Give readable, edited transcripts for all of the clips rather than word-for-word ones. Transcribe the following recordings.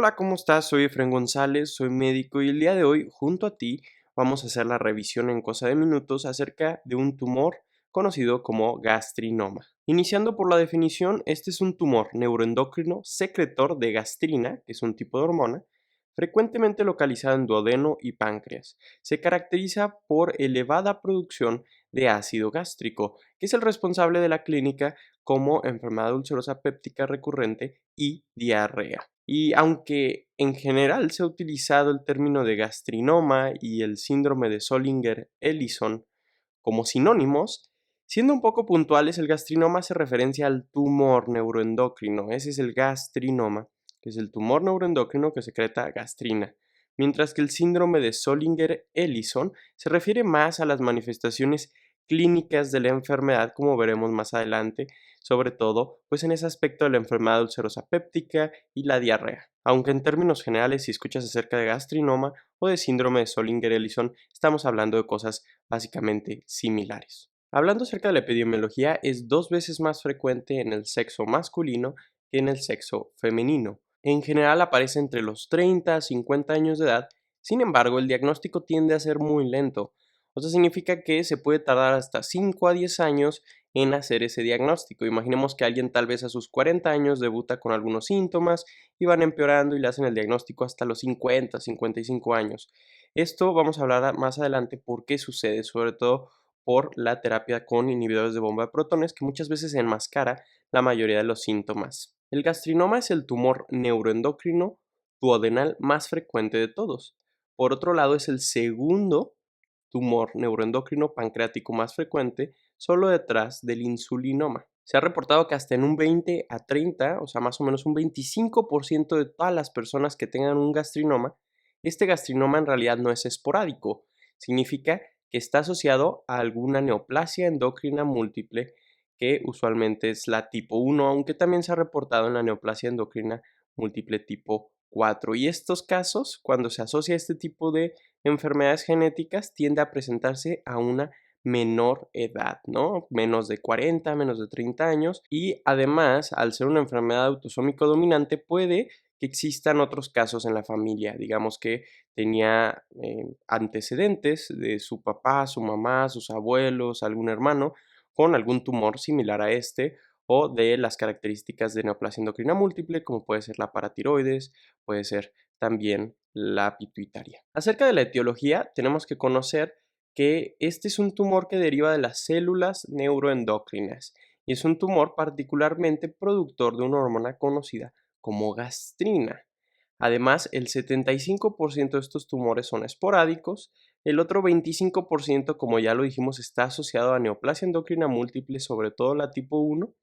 Hola, ¿cómo estás? Soy Efraín González, soy médico y el día de hoy, junto a ti, vamos a hacer la revisión en cosa de minutos acerca de un tumor conocido como gastrinoma. Iniciando por la definición, este es un tumor neuroendocrino secretor de gastrina, que es un tipo de hormona, frecuentemente localizado en duodeno y páncreas. Se caracteriza por elevada producción de ácido gástrico, que es el responsable de la clínica como enfermedad ulcerosa péptica recurrente y diarrea. Y aunque en general se ha utilizado el término de gastrinoma y el síndrome de Zollinger-Ellison como sinónimos, siendo un poco puntuales, el gastrinoma hace referencia al tumor neuroendocrino. Ese es el gastrinoma, que es el tumor neuroendocrino que secreta gastrina. Mientras que el síndrome de Zollinger-Ellison se refiere más a las manifestaciones clínicas de la enfermedad, como veremos más adelante, sobre todo pues en ese aspecto de la enfermedad ulcerosa péptica y la diarrea. Aunque en términos generales, si escuchas acerca de gastrinoma o de síndrome de Zollinger-Ellison, estamos hablando de cosas básicamente similares. Hablando acerca de la epidemiología, es 2 veces más frecuente en el sexo masculino que en el sexo femenino. En general aparece entre los 30 a 50 años de edad, sin embargo el diagnóstico tiende a ser muy lento. O sea, significa que se puede tardar hasta 5 a 10 años en hacer ese diagnóstico. Imaginemos que alguien tal vez a sus 40 años debuta con algunos síntomas y van empeorando y le hacen el diagnóstico hasta los 50, 55 años. Esto vamos a hablar más adelante por qué sucede, sobre todo por la terapia con inhibidores de bomba de protones que muchas veces enmascara la mayoría de los síntomas. El gastrinoma es el tumor neuroendocrino duodenal más frecuente de todos. Por otro lado, es el segundo tumor neuroendocrino pancreático más frecuente, solo detrás del insulinoma. Se ha reportado que hasta en un 20 a 30, o sea, más o menos un 25% de todas las personas que tengan un gastrinoma, este gastrinoma en realidad no es esporádico, significa que está asociado a alguna neoplasia endocrina múltiple, que usualmente es la tipo 1, aunque también se ha reportado en la neoplasia endocrina múltiple tipo 4. Y estos casos, cuando se asocia a este tipo de enfermedades genéticas, tiende a presentarse a una menor edad, ¿no? Menos de 40, menos de 30 años. Y además, al ser una enfermedad autosómico dominante, puede que existan otros casos en la familia. Digamos que tenía antecedentes de su papá, su mamá, sus abuelos, algún hermano con algún tumor similar a este o de las características de neoplasia endocrina múltiple, como puede ser la paratiroides, puede ser también la pituitaria. Acerca de la etiología, tenemos que conocer que este es un tumor que deriva de las células neuroendocrinas y es un tumor particularmente productor de una hormona conocida como gastrina. Además, el 75% de estos tumores son esporádicos, el otro 25%, como ya lo dijimos, está asociado a neoplasia endocrina múltiple, sobre todo la tipo 1,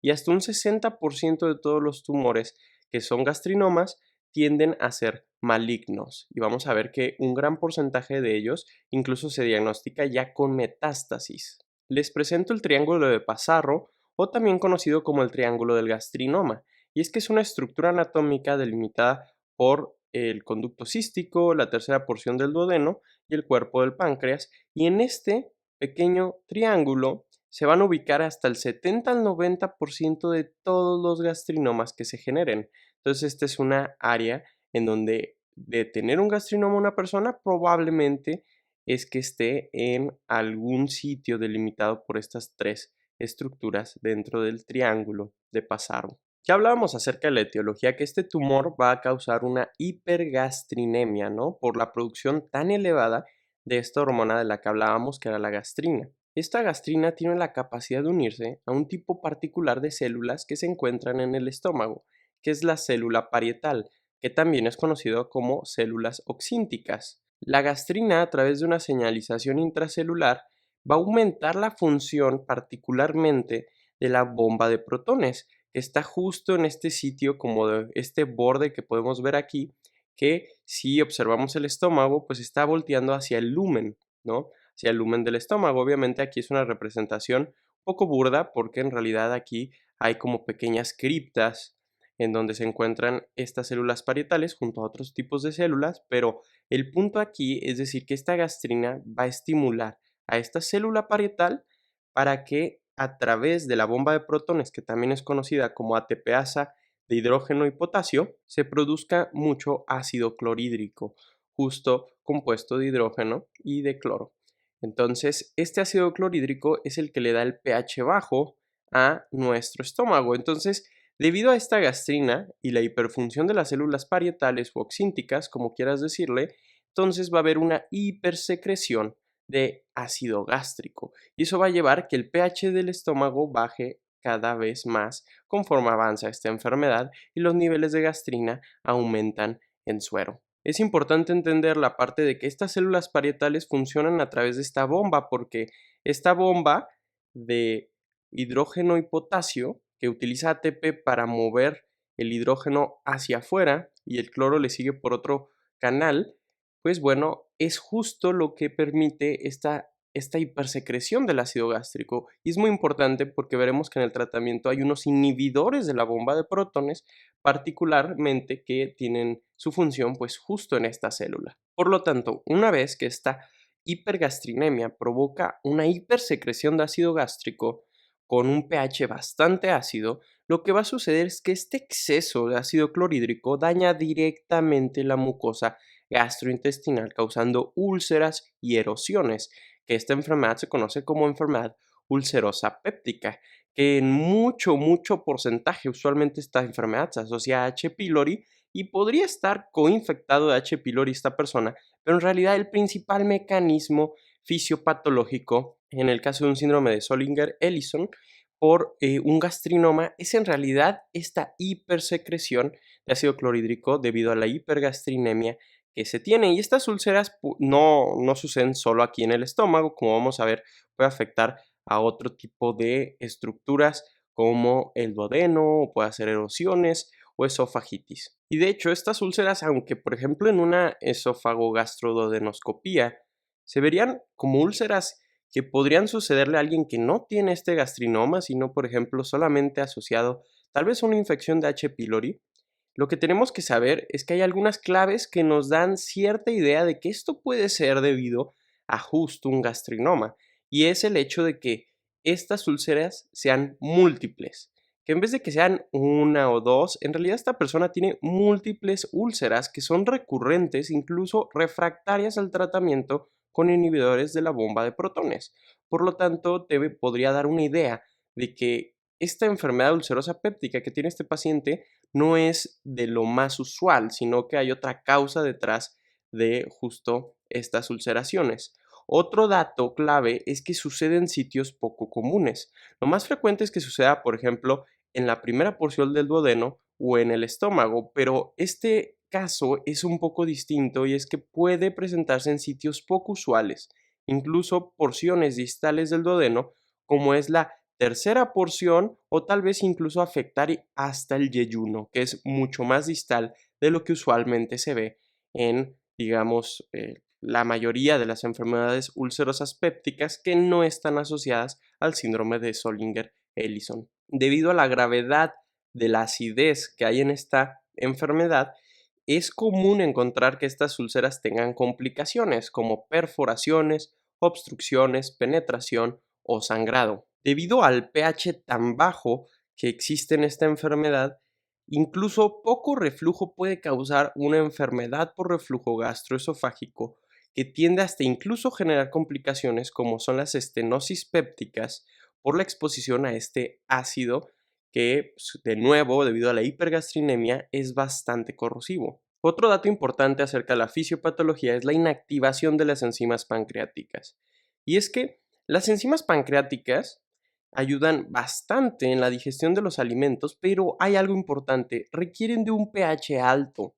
y hasta un 60% de todos los tumores que son gastrinomas tienden a ser malignos. Y vamos a ver que un gran porcentaje de ellos incluso se diagnostica ya con metástasis. Les presento el triángulo de Pazarro, o también conocido como el triángulo del gastrinoma, y es que es una estructura anatómica delimitada por el conducto cístico, la tercera porción del duodeno y el cuerpo del páncreas, y en este pequeño triángulo se van a ubicar hasta el 70 al 90% de todos los gastrinomas que se generen. Entonces, esta es una área en donde de tener un gastrinoma una persona probablemente es que esté en algún sitio delimitado por estas tres estructuras dentro del triángulo de Pazarro. Ya hablábamos acerca de la etiología, que este tumor va a causar una hipergastrinemia, ¿no? Por la producción tan elevada de esta hormona de la que hablábamos, que era la gastrina. Esta gastrina tiene la capacidad de unirse a un tipo particular de células que se encuentran en el estómago, que es la célula parietal, que también es conocido como células oxínticas. La gastrina, a través de una señalización intracelular, va a aumentar la función particularmente de la bomba de protones, que está justo en este sitio, como de este borde que podemos ver aquí, que si observamos el estómago, pues está volteando hacia el lumen, ¿no? Hacia el lumen del estómago. Obviamente aquí es una representación un poco burda, porque en realidad aquí hay como pequeñas criptas en donde se encuentran estas células parietales junto a otros tipos de células, pero el punto aquí es decir que esta gastrina va a estimular a esta célula parietal para que a través de la bomba de protones, que también es conocida como ATPasa de hidrógeno y potasio, se produzca mucho ácido clorhídrico, justo compuesto de hidrógeno y de cloro. Entonces, este ácido clorhídrico es el que le da el pH bajo a nuestro estómago. Entonces, debido a esta gastrina y la hiperfunción de las células parietales o oxínticas, como quieras decirle, entonces va a haber una hipersecreción de ácido gástrico y eso va a llevar que el pH del estómago baje cada vez más conforme avanza esta enfermedad y los niveles de gastrina aumentan en suero. Es importante entender la parte de que estas células parietales funcionan a través de esta bomba porque esta bomba de hidrógeno y potasio que utiliza ATP para mover el hidrógeno hacia afuera y el cloro le sigue por otro canal, pues bueno, es justo lo que permite esta hipersecreción del ácido gástrico. Y es muy importante porque veremos que en el tratamiento hay unos inhibidores de la bomba de protones, particularmente que tienen su función pues justo en esta célula. Por lo tanto, una vez que esta hipergastrinemia provoca una hipersecreción de ácido gástrico con un pH bastante ácido, lo que va a suceder es que este exceso de ácido clorhídrico daña directamente la mucosa gastrointestinal, causando úlceras y erosiones, que esta enfermedad se conoce como enfermedad ulcerosa péptica, que en mucho porcentaje usualmente esta enfermedad se asocia a H. pylori y podría estar coinfectado de H. pylori esta persona, pero en realidad el principal mecanismo fisiopatológico en el caso de un síndrome de Zollinger-Ellison por un gastrinoma es en realidad esta hipersecreción de ácido clorhídrico debido a la hipergastrinemia que se tiene. Y estas úlceras no suceden solo aquí en el estómago, como vamos a ver, puede afectar a otro tipo de estructuras como el duodeno, o puede hacer erosiones o esofagitis. Y de hecho, estas úlceras, aunque por ejemplo en una esofagogastroduodenoscopía se verían como úlceras que podrían sucederle a alguien que no tiene este gastrinoma, sino por ejemplo solamente asociado tal vez a una infección de H. pylori, lo que tenemos que saber es que hay algunas claves que nos dan cierta idea de que esto puede ser debido a justo un gastrinoma, y es el hecho de que estas úlceras sean múltiples, que en vez de que sean una o dos, en realidad esta persona tiene múltiples úlceras que son recurrentes, incluso refractarias al tratamiento con inhibidores de la bomba de protones. Por lo tanto, te podría dar una idea de que esta enfermedad ulcerosa péptica que tiene este paciente no es de lo más usual, sino que hay otra causa detrás de justo estas ulceraciones. Otro dato clave es que sucede en sitios poco comunes. Lo más frecuente es que suceda, por ejemplo, en la primera porción del duodeno o en el estómago, pero este caso es un poco distinto y es que puede presentarse en sitios poco usuales, incluso porciones distales del duodeno, como es la tercera porción o tal vez incluso afectar hasta el yeyuno, que es mucho más distal de lo que usualmente se ve en, digamos, la mayoría de las enfermedades ulcerosas pépticas que no están asociadas al síndrome de Zollinger-Ellison. Debido a la gravedad de la acidez que hay en esta enfermedad, es común encontrar que estas úlceras tengan complicaciones como perforaciones, obstrucciones, penetración o sangrado. Debido al pH tan bajo que existe en esta enfermedad, incluso poco reflujo puede causar una enfermedad por reflujo gastroesofágico que tiende hasta incluso generar complicaciones como son las estenosis pépticas por la exposición a este ácido que, de nuevo, debido a la hipergastrinemia, es bastante corrosivo. Otro dato importante acerca de la fisiopatología es la inactivación de las enzimas pancreáticas. Y es que las enzimas pancreáticas ayudan bastante en la digestión de los alimentos, pero hay algo importante, requieren de un pH alto.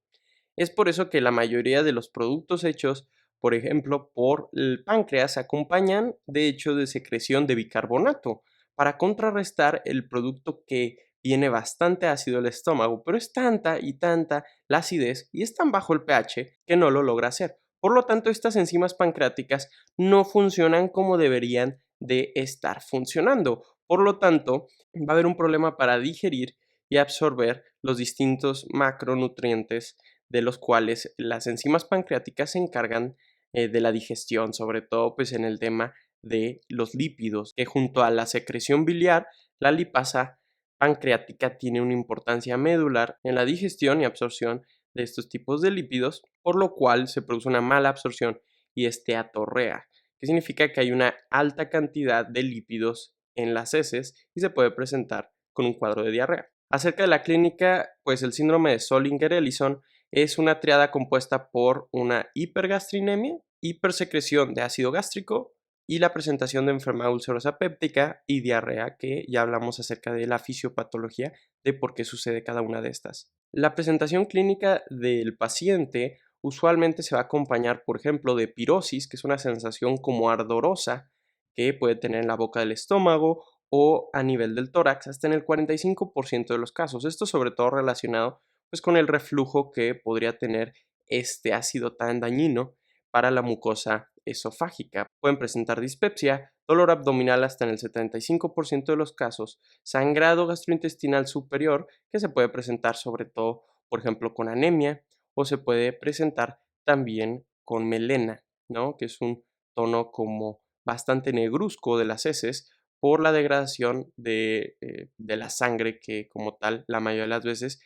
Es por eso que la mayoría de los productos hechos, por ejemplo, por el páncreas, acompañan de hecho de secreción de bicarbonato para contrarrestar el producto que viene bastante ácido al estómago, pero es tanta y tanta la acidez y es tan bajo el pH que no lo logra hacer. Por lo tanto, estas enzimas pancreáticas no funcionan como deberían de estar funcionando. Por lo tanto, va a haber un problema para digerir y absorber los distintos macronutrientes de los cuales las enzimas pancreáticas se encargan de la digestión, sobre todo pues en el tema de los lípidos, que junto a la secreción biliar, la lipasa pancreática tiene una importancia medular en la digestión y absorción de estos tipos de lípidos, por lo cual se produce una mala absorción y esteatorrea, que significa que hay una alta cantidad de lípidos en las heces y se puede presentar con un cuadro de diarrea. Acerca de la clínica, pues el síndrome de Zollinger-Ellison es una triada compuesta por una hipergastrinemia, hipersecreción de ácido gástrico y la presentación de enfermedad ulcerosa péptica y diarrea, que ya hablamos acerca de la fisiopatología de por qué sucede cada una de estas. La presentación clínica del paciente usualmente se va a acompañar, por ejemplo, de pirosis, que es una sensación como ardorosa que puede tener en la boca del estómago o a nivel del tórax, hasta en el 45% de los casos. Esto sobre todo relacionado pues, con el reflujo que podría tener este ácido tan dañino para la mucosa esofágica. Pueden presentar dispepsia, dolor abdominal hasta en el 75% de los casos, sangrado gastrointestinal superior, que se puede presentar sobre todo, por ejemplo, con anemia, o se puede presentar también con melena, ¿no? Que es un tono como bastante negruzco de las heces por la degradación de la sangre que como tal la mayoría de las veces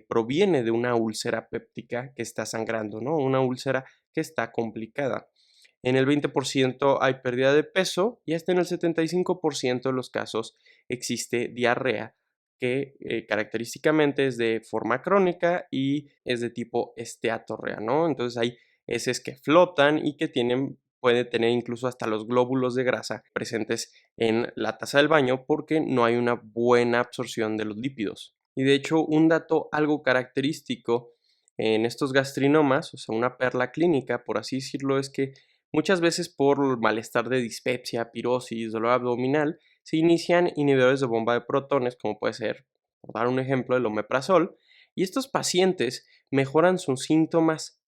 proviene de una úlcera péptica que está sangrando, ¿no? Una úlcera que está complicada. En el 20% hay pérdida de peso y hasta en el 75% de los casos existe diarrea que característicamente es de forma crónica y es de tipo esteatorrea, ¿no? Entonces hay heces que flotan y que puede tener incluso hasta los glóbulos de grasa presentes en la taza del baño porque no hay una buena absorción de los lípidos. Y de hecho, un dato algo característico en estos gastrinomas, o sea, una perla clínica, por así decirlo, es que muchas veces por malestar de dispepsia, pirosis, dolor abdominal, se inician inhibidores de bomba de protones, como puede ser, por dar un ejemplo, el omeprazol, y estos pacientes mejoran sus síntomas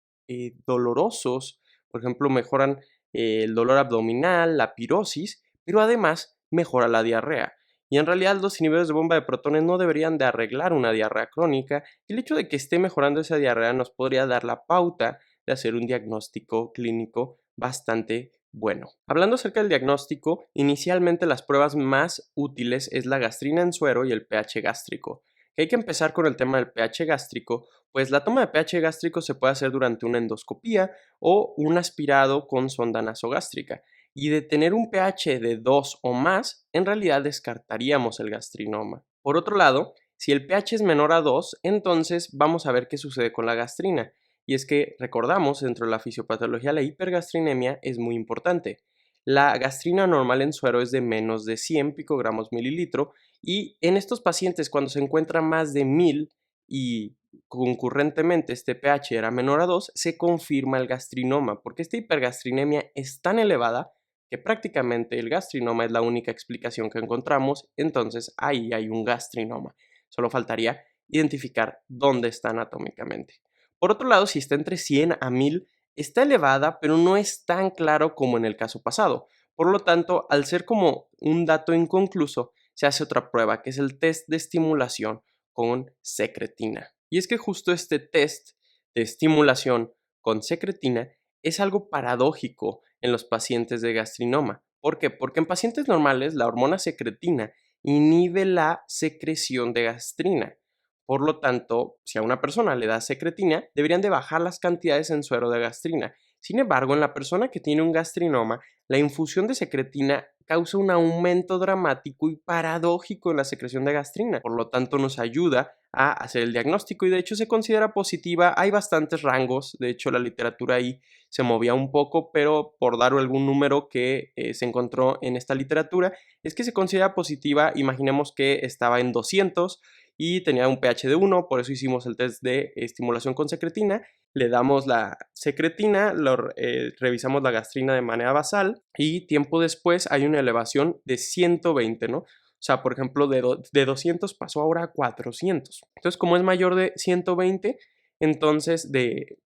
dolorosos, por ejemplo, mejoran el dolor abdominal, la pirosis, pero además mejora la diarrea. Y en realidad los inhibidores de bomba de protones no deberían de arreglar una diarrea crónica, y el hecho de que esté mejorando esa diarrea nos podría dar la pauta de hacer un diagnóstico clínico bastante bueno. Hablando acerca del diagnóstico, inicialmente las pruebas más útiles es la gastrina en suero y el pH gástrico. Que hay que empezar con el tema del pH gástrico, pues la toma de pH gástrico se puede hacer durante una endoscopía o un aspirado con sonda nasogástrica. Y de tener un pH de 2 o más, en realidad descartaríamos el gastrinoma. Por otro lado, si el pH es menor a 2, entonces vamos a ver qué sucede con la gastrina. Y es que recordamos, dentro de la fisiopatología, la hipergastrinemia es muy importante. La gastrina normal en suero es de menos de 100 picogramos mililitro y en estos pacientes cuando se encuentra más de 1000 y concurrentemente este pH era menor a 2, se confirma el gastrinoma, porque esta hipergastrinemia es tan elevada que prácticamente el gastrinoma es la única explicación que encontramos, entonces ahí hay un gastrinoma. Solo faltaría identificar dónde está anatómicamente. Por otro lado, si está entre 100 a 1000, está elevada, pero no es tan claro como en el caso pasado. Por lo tanto, al ser como un dato inconcluso, se hace otra prueba, que es el test de estimulación con secretina. Y es que justo este test de estimulación con secretina es algo paradójico en los pacientes de gastrinoma. ¿Por qué? Porque en pacientes normales la hormona secretina inhibe la secreción de gastrina. Por lo tanto, si a una persona le da secretina, deberían de bajar las cantidades en suero de gastrina. Sin embargo, en la persona que tiene un gastrinoma, la infusión de secretina causa un aumento dramático y paradójico en la secreción de gastrina. Por lo tanto, nos ayuda a hacer el diagnóstico y de hecho se considera positiva. Hay bastantes rangos, de hecho la literatura ahí se movía un poco, pero por dar algún número que se encontró en esta literatura, es que se considera positiva. Imaginemos que estaba en 200 y tenía un pH de 1, por eso hicimos el test de estimulación con secretina. Le damos la secretina, revisamos la gastrina de manera basal y tiempo después hay una elevación de 120, ¿no? O sea, por ejemplo, de 200 pasó ahora a 400. Entonces, como es mayor de 120, entonces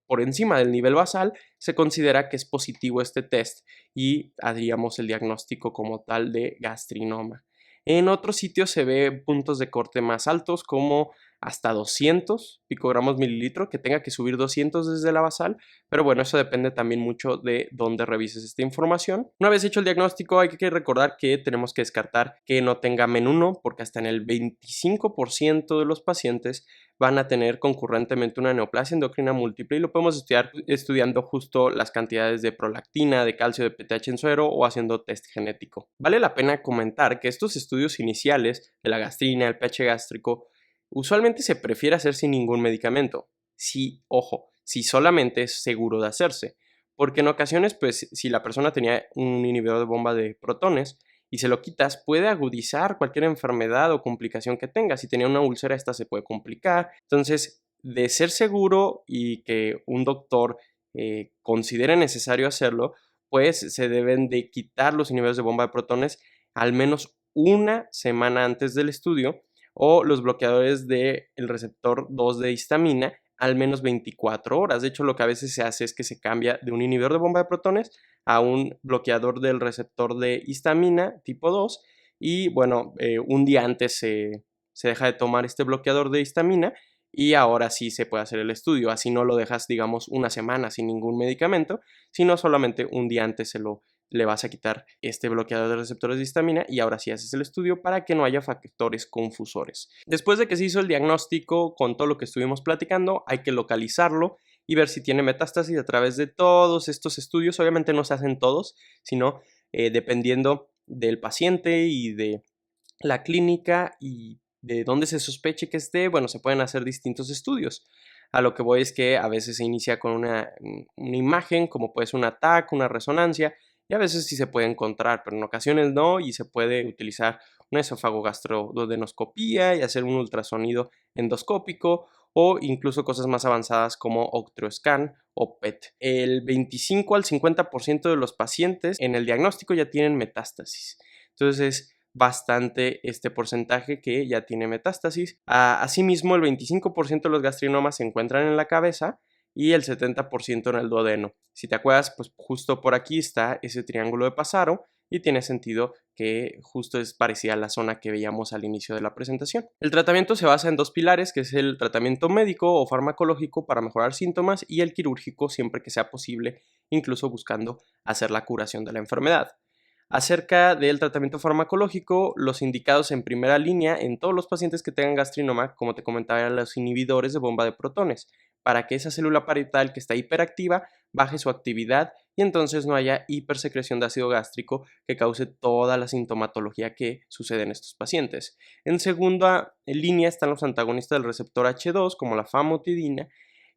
por encima del nivel basal se considera que es positivo este test y haríamos el diagnóstico como tal de gastrinoma. En otros sitios se ve puntos de corte más altos como hasta 200 picogramos mililitro, que tenga que subir 200 desde la basal, pero bueno, eso depende también mucho de dónde revises esta información. Una vez hecho el diagnóstico, hay que recordar que tenemos que descartar que no tenga menuno, porque hasta en el 25% de los pacientes van a tener concurrentemente una neoplasia endocrina múltiple y lo podemos estudiar estudiando justo las cantidades de prolactina, de calcio, de PTH en suero o haciendo test genético. Vale la pena comentar que estos estudios iniciales de la gastrina, el pH gástrico, usualmente se prefiere hacer sin ningún medicamento. Sí, ojo, si solamente es seguro de hacerse, porque en ocasiones, pues, si la persona tenía un inhibidor de bomba de protones, y se lo quitas, puede agudizar cualquier enfermedad o complicación que tenga. Si tenía una úlcera, esta se puede complicar. Entonces, de ser seguro y que un doctor considere necesario hacerlo, pues se deben de quitar los inhibidores de bomba de protones al menos una semana antes del estudio o los bloqueadores del receptor 2 de histamina al menos 24 horas. De hecho, lo que a veces se hace es que se cambia de un inhibidor de bomba de protones a un bloqueador del receptor de histamina tipo 2 y bueno, un día antes se deja de tomar este bloqueador de histamina y ahora sí se puede hacer el estudio. Así no lo dejas, digamos, una semana sin ningún medicamento, sino solamente un día antes le vas a quitar este bloqueador de receptores de histamina y ahora sí haces el estudio para que no haya factores confusores. Después de que se hizo el diagnóstico con todo lo que estuvimos platicando, hay que localizarlo y ver si tiene metástasis a través de todos estos estudios. Obviamente no se hacen todos, sino dependiendo del paciente y de la clínica y de dónde se sospeche que esté, bueno, se pueden hacer distintos estudios. A lo que voy es que a veces se inicia con una imagen, como puede ser un TAC, una resonancia, y a veces sí se puede encontrar, pero en ocasiones no, y se puede utilizar una esofagogastroduodenoscopía y hacer un ultrasonido endoscópico o incluso cosas más avanzadas como octreoscan o PET. El 25 al 50% de los pacientes en el diagnóstico ya tienen metástasis. Entonces, bastante este porcentaje que ya tiene metástasis. Asimismo, el 25% de los gastrinomas se encuentran en la cabeza y el 70% en el duodeno. Si te acuerdas, pues justo por aquí está ese triángulo de Passaro y tiene sentido que justo es parecida a la zona que veíamos al inicio de la presentación. El tratamiento se basa en dos pilares, que es el tratamiento médico o farmacológico para mejorar síntomas y el quirúrgico siempre que sea posible, incluso buscando hacer la curación de la enfermedad. Acerca del tratamiento farmacológico, los indicados en primera línea en todos los pacientes que tengan gastrinoma, como te comentaba, eran los inhibidores de bomba de protones, para que esa célula parietal que está hiperactiva baje su actividad y entonces no haya hipersecreción de ácido gástrico que cause toda la sintomatología que sucede en estos pacientes. En segunda línea están los antagonistas del receptor H2, como la famotidina,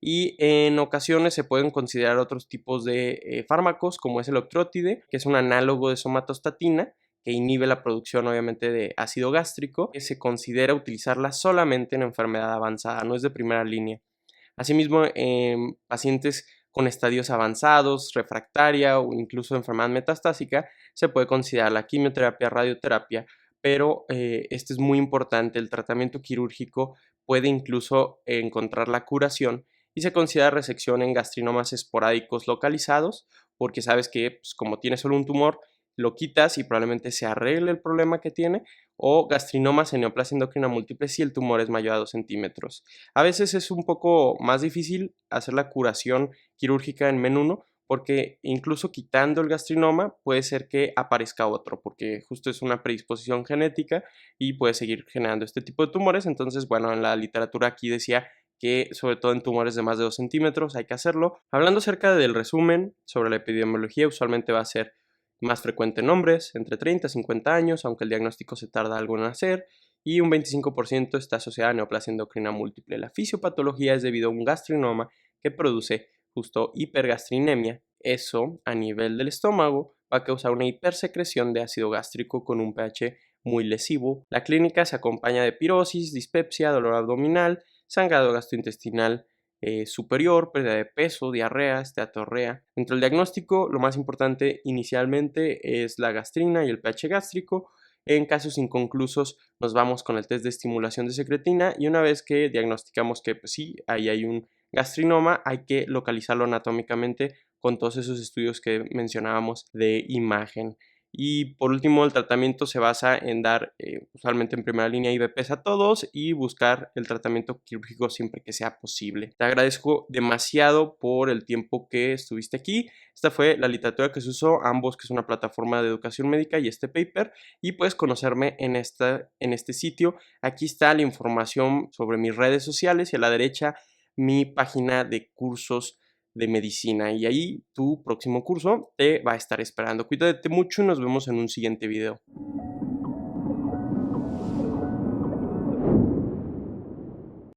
y en ocasiones se pueden considerar otros tipos de fármacos como es el octrótide, que es un análogo de somatostatina que inhibe la producción obviamente de ácido gástrico, que se considera utilizarla solamente en enfermedad avanzada, no es de primera línea. Asimismo, en pacientes con estadios avanzados, refractaria o incluso enfermedad metastásica, se puede considerar la quimioterapia, radioterapia, pero este es muy importante, el tratamiento quirúrgico puede incluso encontrar la curación y se considera resección en gastrinomas esporádicos localizados, porque sabes que pues, como tiene solo un tumor, lo quitas y probablemente se arregle el problema que tiene, o gastrinomas en neoplasia endocrina múltiple si el tumor es mayor a 2 centímetros. A veces es un poco más difícil hacer la curación quirúrgica en menuno, porque incluso quitando el gastrinoma puede ser que aparezca otro, porque justo es una predisposición genética y puede seguir generando este tipo de tumores. Entonces, bueno, en la literatura aquí decía que sobre todo en tumores de más de 2 centímetros hay que hacerlo. Hablando acerca del resumen sobre la epidemiología, usualmente va a ser más frecuente en hombres, entre 30 y 50 años, aunque el diagnóstico se tarda algo en hacer, y un 25% está asociada a neoplasia endocrina múltiple. La fisiopatología es debido a un gastrinoma que produce justo hipergastrinemia. Eso, a nivel del estómago, va a causar una hipersecreción de ácido gástrico con un pH muy lesivo. La clínica se acompaña de pirosis, dispepsia, dolor abdominal, sangrado gastrointestinal superior, pérdida de peso, diarrea, esteatorrea. Dentro del diagnóstico, lo más importante inicialmente es la gastrina y el pH gástrico. En casos inconclusos nos vamos con el test de estimulación de secretina y una vez que diagnosticamos que pues sí, ahí hay un gastrinoma, hay que localizarlo anatómicamente con todos esos estudios que mencionábamos de imagen. Y por último, el tratamiento se basa en dar usualmente en primera línea IVPs a todos y buscar el tratamiento quirúrgico siempre que sea posible. Te agradezco demasiado por el tiempo que estuviste aquí. Esta fue la literatura que se usó, ambos, que es una plataforma de educación médica, y este paper, y puedes conocerme en este sitio. Aquí está la información sobre mis redes sociales y a la derecha mi página de cursos de medicina, y ahí tu próximo curso te va a estar esperando. Cuídate mucho y nos vemos en un siguiente video.